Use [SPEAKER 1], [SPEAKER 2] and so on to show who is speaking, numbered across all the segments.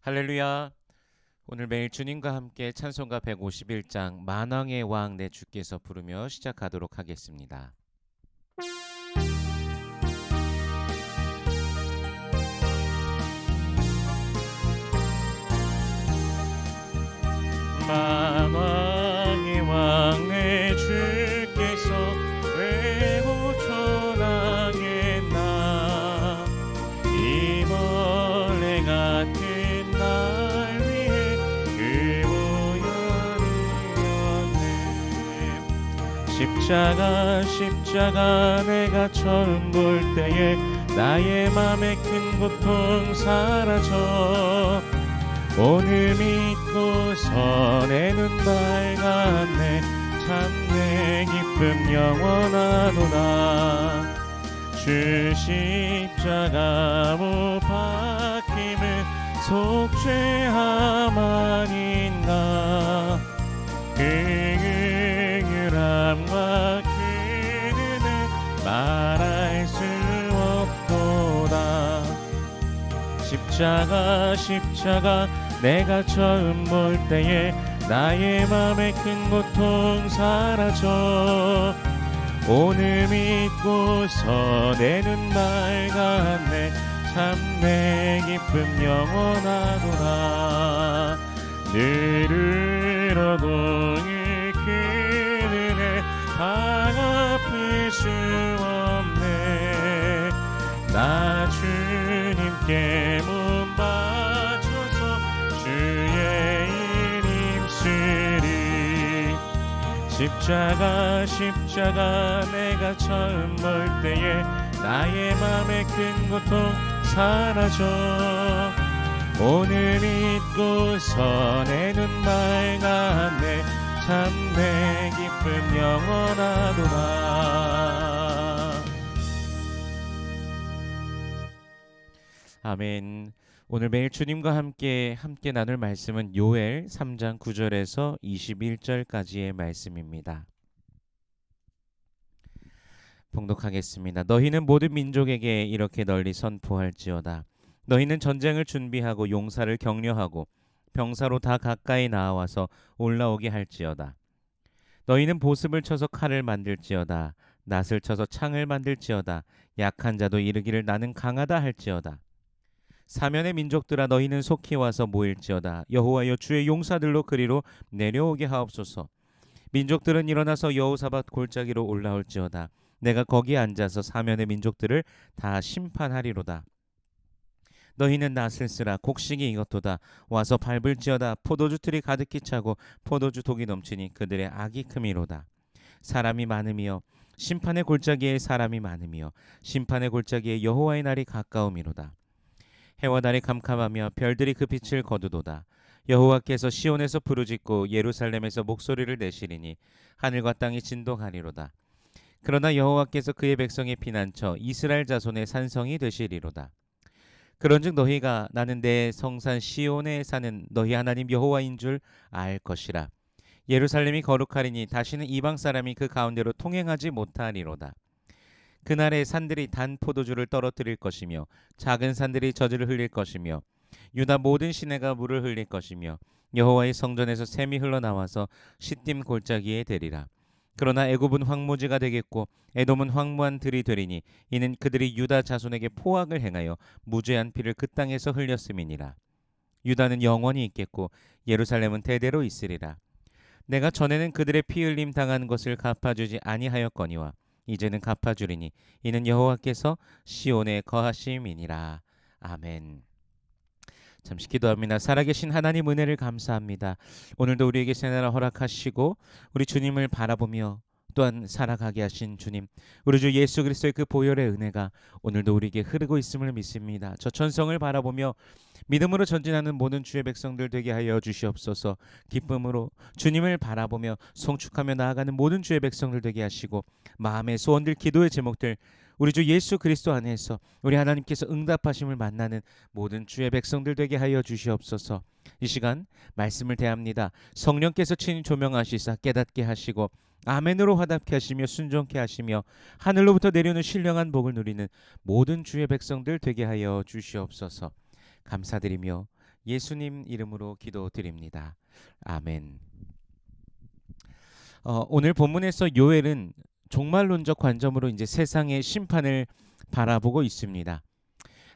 [SPEAKER 1] 할렐루야. 오늘 매일 주님과 함께 찬송가 151장 만왕의 왕 내 주께서 부르며 시작하도록 하겠습니다. 만왕의 왕 내 주께서 외고 천왕의 나 이 벌레 같은 날 위해 그 보혈을 십자가 내가 처음 볼 때에 나의 맘에 큰 고통 사라져 오늘 믿고서 내 눈 밝았네 참 내 기쁨 영원하도다 주 십자가 못 박힘은 속죄함 아닌가 그 긍휼함과 그 은혜 말할 수 없도다 십자가 내가 처음 볼 때에 나의 맘에 큰 고통 사라져 오늘 믿고서 내 눈 밝았네 참 내 기쁨 영원하도다 늘 울어도 그 은혜 다 갚을 수 없네 나 주님께 몸 바쳐서 주의 일 힘쓰리 십자가 내가 처음 볼 때에 나의 맘에 큰 고통 사라져 오늘 믿고서 내 눈 밝았네 참 내 기쁨 영원하도다. 아멘. 오늘 매일 주님과 함께 나눌 말씀은 요엘 3장 9절에서 21절까지의 말씀입니다. 봉독하겠습니다. 너희는 모든 민족에게 이렇게 널리 선포할지어다. 너희는 전쟁을 준비하고 용사를 격려하고 병사로 다 가까이 나와서 올라오게 할지어다. 너희는 보습을 쳐서 칼을 만들지어다. 낫을 쳐서 창을 만들지어다. 약한 자도 이르기를 나는 강하다 할지어다. 사면의 민족들아 너희는 속히 와서 모일지어다. 여호와여 주의 용사들로 그리로 내려오게 하옵소서. 민족들은 일어나서 여호사밧 골짜기로 올라올지어다. 내가 거기에 앉아서 사면의 민족들을 다 심판하리로다. 너희는 낫을 쓰라. 곡식이 이것도다. 와서 밟을지어다. 포도주 틀이 가득히 차고 포도주 독이 넘치니 그들의 악이 크미로다. 사람이 많음이여 심판의 골짜기에 사람이 많음이여 심판의 골짜기에 여호와의 날이 가까움이로다. 해와 달이 캄캄하며 별들이 그 빛을 거두도다. 여호와께서 시온에서 부르짖고 예루살렘에서 목소리를 내시리니 하늘과 땅이 진동하리로다. 그러나 여호와께서 그의 백성의 피난처 이스라엘 자손의 산성이 되시리로다. 그런즉 너희가 나는 내 성산 시온에 사는 너희 하나님 여호와인 줄 알 것이라. 예루살렘이 거룩하리니 다시는 이방 사람이 그 가운데로 통행하지 못하리로다. 그날에 산들이 단 포도주를 떨어뜨릴 것이며 작은 산들이 젖을 흘릴 것이며 유다 모든 시내가 물을 흘릴 것이며 여호와의 성전에서 샘이 흘러나와서 시딤 골짜기에 되리라. 그러나 애굽은 황무지가 되겠고 에돔은 황무한 들이 되리니 이는 그들이 유다 자손에게 포악을 행하여 무죄한 피를 그 땅에서 흘렸음이니라. 유다는 영원히 있겠고 예루살렘은 대대로 있으리라. 내가 전에는 그들의 피 흘림 당한 것을 갚아주지 아니하였거니와 이제는 갚아주리니 이는 여호와께서 시온에 거하심이니라. 아멘. 잠시 기도합니다. 살아계신 하나님 은혜를 감사합니다. 오늘도 우리에게 새날을 허락하시고 우리 주님을 바라보며 또한 살아가게 하신 주님, 우리 주 예수 그리스도의 그 보혈의 은혜가 오늘도 우리에게 흐르고 있음을 믿습니다. 저 천성을 바라보며 믿음으로 전진하는 모든 주의 백성들 되게 하여 주시옵소서. 기쁨으로 주님을 바라보며 송축하며 나아가는 모든 주의 백성들 되게 하시고 마음의 소원들, 기도의 제목들 우리 주 예수 그리스도 안에서 우리 하나님께서 응답하심을 만나는 모든 주의 백성들 되게 하여 주시옵소서. 이 시간 말씀을 대합니다. 성령께서 친히 조명하시사 깨닫게 하시고 아멘으로 화답케 하시며 순종케 하시며 하늘로부터 내려오는 신령한 복을 누리는 모든 주의 백성들 되게 하여 주시옵소서. 감사드리며 예수님 이름으로 기도드립니다. 아멘. 오늘 본문에서 요엘은 종말론적 관점으로 이제 세상의 심판을 바라보고 있습니다.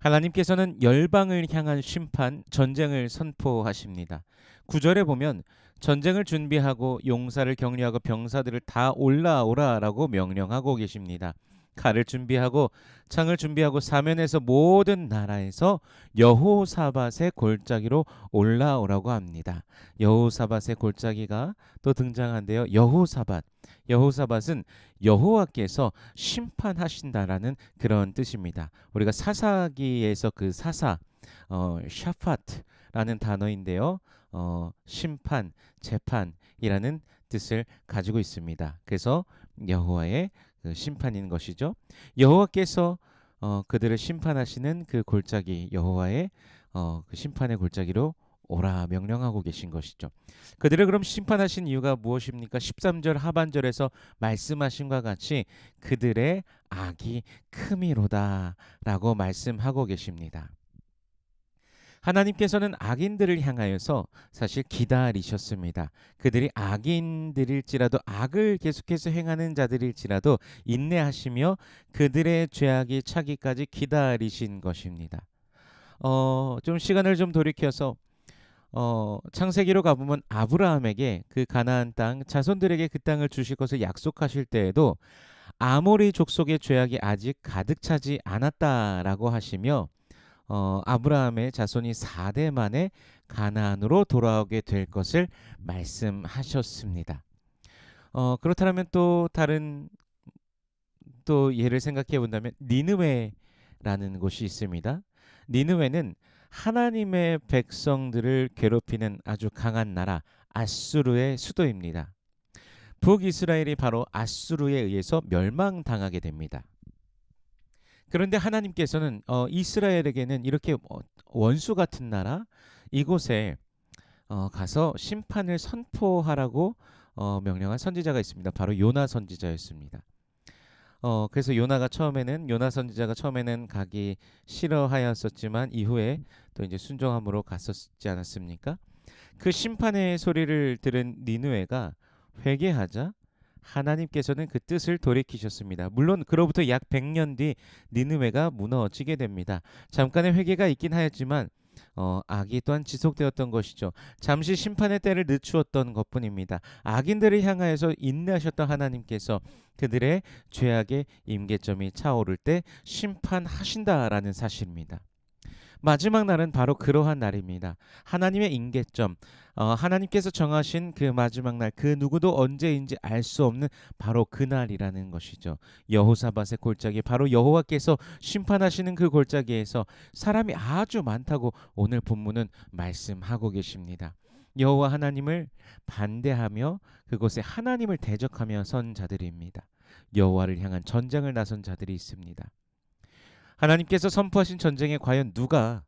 [SPEAKER 1] 하나님께서는 열방을 향한 심판, 전쟁을 선포하십니다. 9절에 보면 전쟁을 준비하고 용사를 격려하고 병사들을 다 올라오라라고 명령하고 계십니다. 칼을 준비하고 창을 준비하고 사면에서 모든 나라에서 여호사밧의 골짜기로 올라오라고 합니다. 여호사밧의 골짜기가 또 등장한데요. 여호사밧은 여호와께서 심판하신다라는 그런 뜻입니다. 우리가 사사기에서 그 사사 샤파트라는 단어인데요. 심판, 재판이라는 뜻을 가지고 있습니다. 그래서 여호와의 그 심판인 것이죠. 여호와께서 그들을 심판하시는 그 골짜기, 여호와의 그 심판의 골짜기로 오라 명령하고 계신 것이죠. 그들을 그럼 심판하신 이유가 무엇입니까? 13절 하반절에서 말씀하신 것 같이 그들의 악이 크미로다라고 말씀하고 계십니다. 하나님께서는 악인들을 향하여서 사실 기다리셨습니다. 그들이 악인들일지라도 악을 계속해서 행하는 자들일지라도 인내하시며 그들의 죄악이 차기까지 기다리신 것입니다. 좀 시간을 좀 돌이켜서 창세기로 가보면 아브라함에게 그 가나안 땅 자손들에게 그 땅을 주실 것을 약속하실 때에도 아모리 족속의 죄악이 아직 가득 차지 않았다라고 하시며 아브라함의 자손이 4대 만에 가나안으로 돌아오게 될 것을 말씀하셨습니다. 그렇다면 또 다른 또 예를 생각해 본다면 니느웨라는 곳이 있습니다. 니느웨는 하나님의 백성들을 괴롭히는 아주 강한 나라 아수르의 수도입니다. 북이스라엘이 바로 아수르에 의해서 멸망당하게 됩니다. 그런데 하나님께서는 이스라엘에게는 이렇게 원수 같은 나라 이곳에 가서 심판을 선포하라고 명령한 선지자가 있습니다. 바로 요나 선지자였습니다. 그래서 요나 선지자가 처음에는 가기 싫어하였었지만 이후에 또 이제 순종함으로 갔었지 않았습니까? 그 심판의 소리를 들은 니느웨가 회개하자 하나님께서는 그 뜻을 돌이키셨습니다. 물론 그로부터 약 100년 뒤 니느웨가 무너지게 됩니다. 잠깐의 회개가 있긴 하였지만 악이 또한 지속되었던 것이죠. 잠시 심판의 때를 늦추었던 것뿐입니다. 악인들을 향하여서 인내하셨던 하나님께서 그들의 죄악의 임계점이 차오를 때 심판하신다라는 사실입니다. 마지막 날은 바로 그러한 날입니다. 하나님의 임계점, 하나님께서 정하신 그 마지막 날, 그 누구도 언제인지 알 수 없는 바로 그 날이라는 것이죠. 여호사밧의 골짜기, 바로 여호와께서 심판하시는 그 골짜기에서 사람이 아주 많다고 오늘 본문은 말씀하고 계십니다. 여호와 하나님을 반대하며 그곳에 하나님을 대적하며 선 자들입니다. 여호와를 향한 전쟁을 나선 자들이 있습니다. 하나님께서 선포하신 전쟁에 과연 누가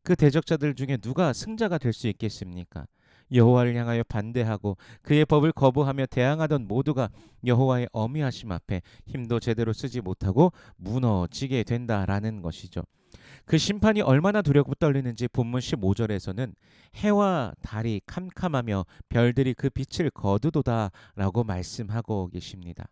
[SPEAKER 1] 그 대적자들 중에 누가 승자가 될 수 있겠습니까? 여호와를 향하여 반대하고 그의 법을 거부하며 대항하던 모두가 여호와의 어미하심 앞에 힘도 제대로 쓰지 못하고 무너지게 된다라는 것이죠. 그 심판이 얼마나 두렵고 떨리는지 본문 15절에서는 해와 달이 캄캄하며 별들이 그 빛을 거두도다라고 말씀하고 계십니다.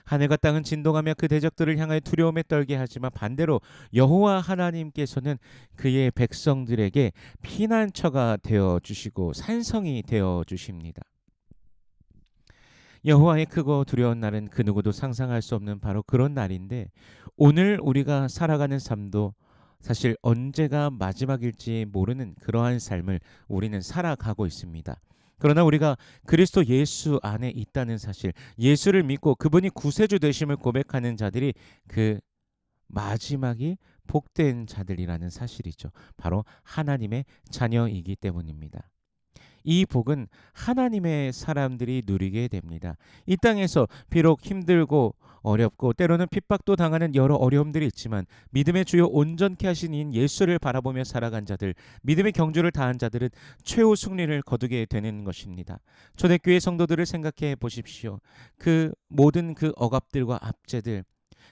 [SPEAKER 1] 하늘과 땅은 진동하며 그 대적들을 향하여 두려움에 떨게 하지만 반대로 여호와 하나님께서는 그의 백성들에게 피난처가 되어 주시고 산성이 되어 주십니다. 여호와의 크고 두려운 날은 그 누구도 상상할 수 없는 바로 그런 날인데 오늘 우리가 살아가는 삶도 사실 언제가 마지막일지 모르는 그러한 삶을 우리는 살아가고 있습니다. 그러나 우리가 그리스도 예수 안에 있다는 사실, 예수를 믿고 그분이 구세주 되심을 고백하는 자들이 그 마지막이 복된 자들이라는 사실이죠. 바로 하나님의 자녀이기 때문입니다. 이 복은 하나님의 사람들이 누리게 됩니다. 이 땅에서 비록 힘들고 어렵고 때로는 핍박도 당하는 여러 어려움들이 있지만 믿음의 주요 온전케 하신 인 예수를 바라보며 살아간 자들, 믿음의 경주를 다한 자들은 최후 승리를 거두게 되는 것입니다. 초대교회 성도들을 생각해 보십시오. 그 모든 그 억압들과 압제들,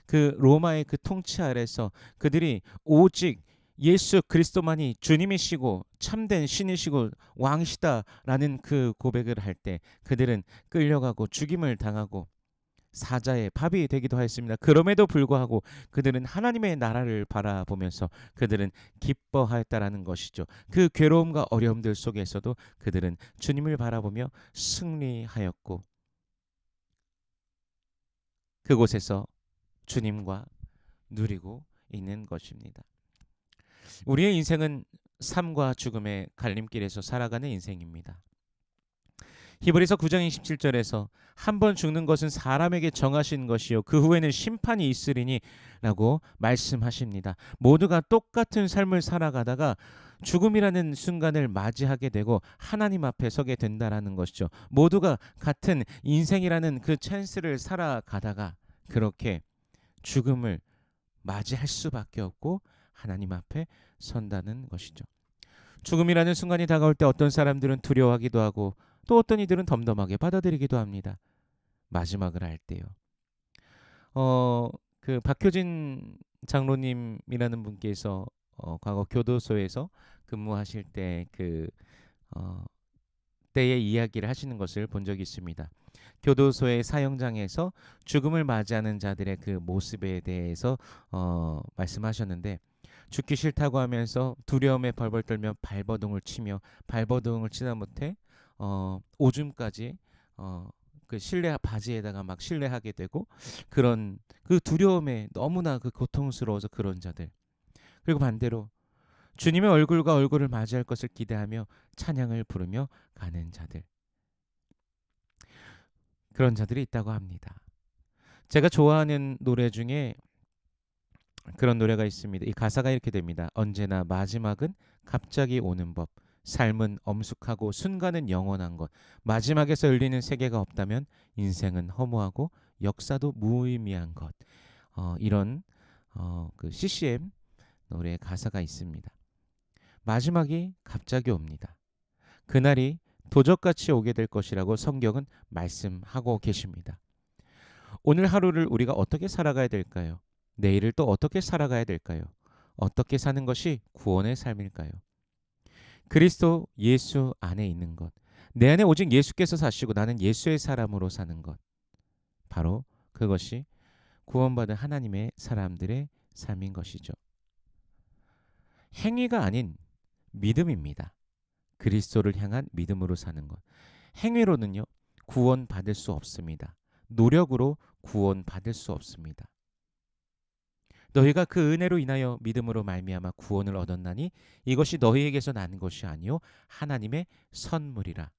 [SPEAKER 1] 그 로마의 그 통치 아래서 그들이 오직 예수 그리스도만이 주님이시고 참된 신이시고 왕이시다라는 그 고백을 할 때 그들은 끌려가고 죽임을 당하고 사자의 밥이 되기도 하였습니다. 그럼에도 불구하고 그들은 하나님의 나라를 바라보면서 그들은 기뻐하였다라는 것이죠. 그 괴로움과 어려움들 속에서도 그들은 주님을 바라보며 승리하였고 그곳에서 주님과 누리고 있는 것입니다. 우리의 인생은 삶과 죽음의 갈림길에서 살아가는 인생입니다. 히브리서 9장 27절에서 한 번 죽는 것은 사람에게 정하신 것이요 그 후에는 심판이 있으리니 라고 말씀하십니다. 모두가 똑같은 삶을 살아가다가 죽음이라는 순간을 맞이하게 되고 하나님 앞에 서게 된다라는 것이죠. 모두가 같은 인생이라는 그 찬스를 살아가다가 그렇게 죽음을 맞이할 수밖에 없고 하나님 앞에 선다는 것이죠. 죽음이라는 순간이 다가올 때 어떤 사람들은 두려워하기도 하고 또 어떤 이들은 덤덤하게 받아들이기도 합니다. 마지막을 할 때요. 그 박효진 장로님이라는 분께서 과거 교도소에서 근무하실 때 때의 이야기를 하시는 것을 본 적이 있습니다. 교도소의 사형장에서 죽음을 맞이하는 자들의 그 모습에 대해서 말씀하셨는데 죽기 싫다고 하면서 두려움에 벌벌 떨며 발버둥을 치며 발버둥을 치다 못해 오줌까지 그 실내 바지에다가 막 실내하게 되고 그런 그 두려움에 너무나 그 고통스러워서 그런 자들 그리고 반대로 주님의 얼굴과 얼굴을 맞이할 것을 기대하며 찬양을 부르며 가는 자들 그런 자들이 있다고 합니다. 제가 좋아하는 노래 중에 그런 노래가 있습니다. 이 가사가 이렇게 됩니다. 언제나 마지막은 갑자기 오는 법. 삶은 엄숙하고 순간은 영원한 것. 마지막에서 열리는 세계가 없다면 인생은 허무하고 역사도 무의미한 것. 이런 그 CCM 노래의 가사가 있습니다. 마지막이 갑자기 옵니다. 그날이 도적같이 오게 될 것이라고 성경은 말씀하고 계십니다. 오늘 하루를 우리가 어떻게 살아가야 될까요? 내일을 또 어떻게 살아가야 될까요? 어떻게 사는 것이 구원의 삶일까요? 그리스도 예수 안에 있는 것. 내 안에 오직 예수께서 사시고 나는 예수의 사람으로 사는 것. 바로 그것이 구원받은 하나님의 사람들의 삶인 것이죠. 행위가 아닌 믿음입니다. 그리스도를 향한 믿음으로 사는 것. 행위로는요, 구원받을 수 없습니다. 노력으로 구원받을 수 없습니다. 너희가 그 은혜로 인하여 믿음으로 말미암아 구원을 얻었나니 이것이 너희에게서 난 것이 아니요 하나님의 선물이라.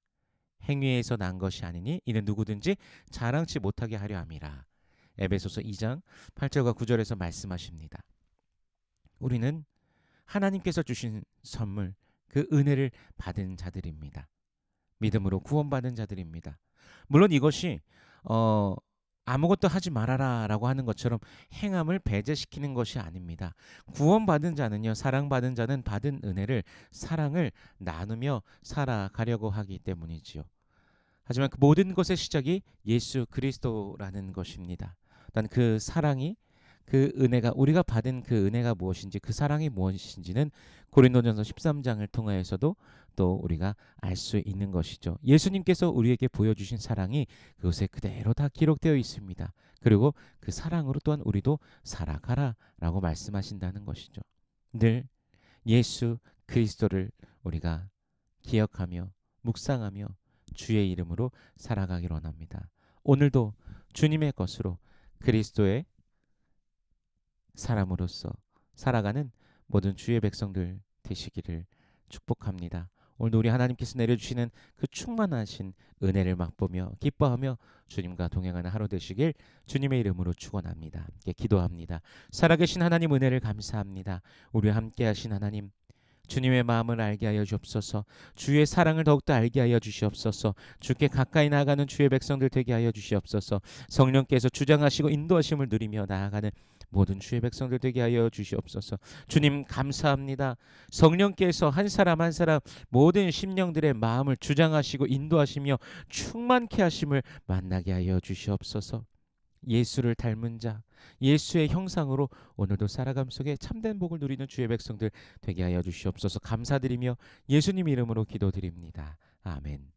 [SPEAKER 1] 행위에서 난 것이 아니니 이는 누구든지 자랑치 못하게 하려 함이라. 에베소서 2장 8절과 9절에서 말씀하십니다. 우리는 하나님께서 주신 선물, 그 은혜를 받은 자들입니다. 믿음으로 구원받은 자들입니다. 물론 이것이 아무것도 하지 말아라 라고 하는 것처럼 행함을 배제시키는 것이 아닙니다. 구원받은 자는요, 사랑받은 자는 받은 은혜를, 사랑을 나누며 살아가려고 하기 때문이지요. 하지만 그 모든 것의 시작이 예수 그리스도라는 것입니다. 단 그 사랑이, 그 은혜가, 우리가 받은 그 은혜가 무엇인지, 그 사랑이 무엇인지는 고린도전서 13장을 통하여서도 또 우리가 알 수 있는 것이죠. 예수님께서 우리에게 보여주신 사랑이 그것에 그대로 다 기록되어 있습니다. 그리고 그 사랑으로 또한 우리도 살아가라라고 말씀하신다는 것이죠. 늘 예수 그리스도를 우리가 기억하며 묵상하며 주의 이름으로 살아가길 원합니다. 오늘도 주님의 것으로 그리스도의 사람으로서 살아가는 모든 주의 백성들 되시기를 축복합니다. 오늘도 우리 하나님께서 내려주시는 그 충만하신 은혜를 맛보며 기뻐하며 주님과 동행하는 하루 되시길 주님의 이름으로 축원합니다. 함께 기도합니다. 살아계신 하나님 은혜를 감사합니다. 우리와 함께 하신 하나님, 주님의 마음을 알게 하여 주옵소서. 주의 사랑을 더욱더 알게 하여 주시옵소서. 주께 가까이 나아가는 주의 백성들 되게 하여 주시옵소서. 성령께서 주장하시고 인도하심을 누리며 나아가는 모든 주의 백성들 되게 하여 주시옵소서. 주님 감사합니다. 성령께서 한 사람 한 사람 모든 심령들의 마음을 주장하시고 인도하시며 충만케 하심을 만나게 하여 주시옵소서. 예수를 닮은 자, 예수의 형상으로 오늘도 살아감 속에 참된 복을 누리는 주의 백성들 되게 하여 주시옵소서. 감사드리며 예수님 이름으로 기도드립니다. 아멘.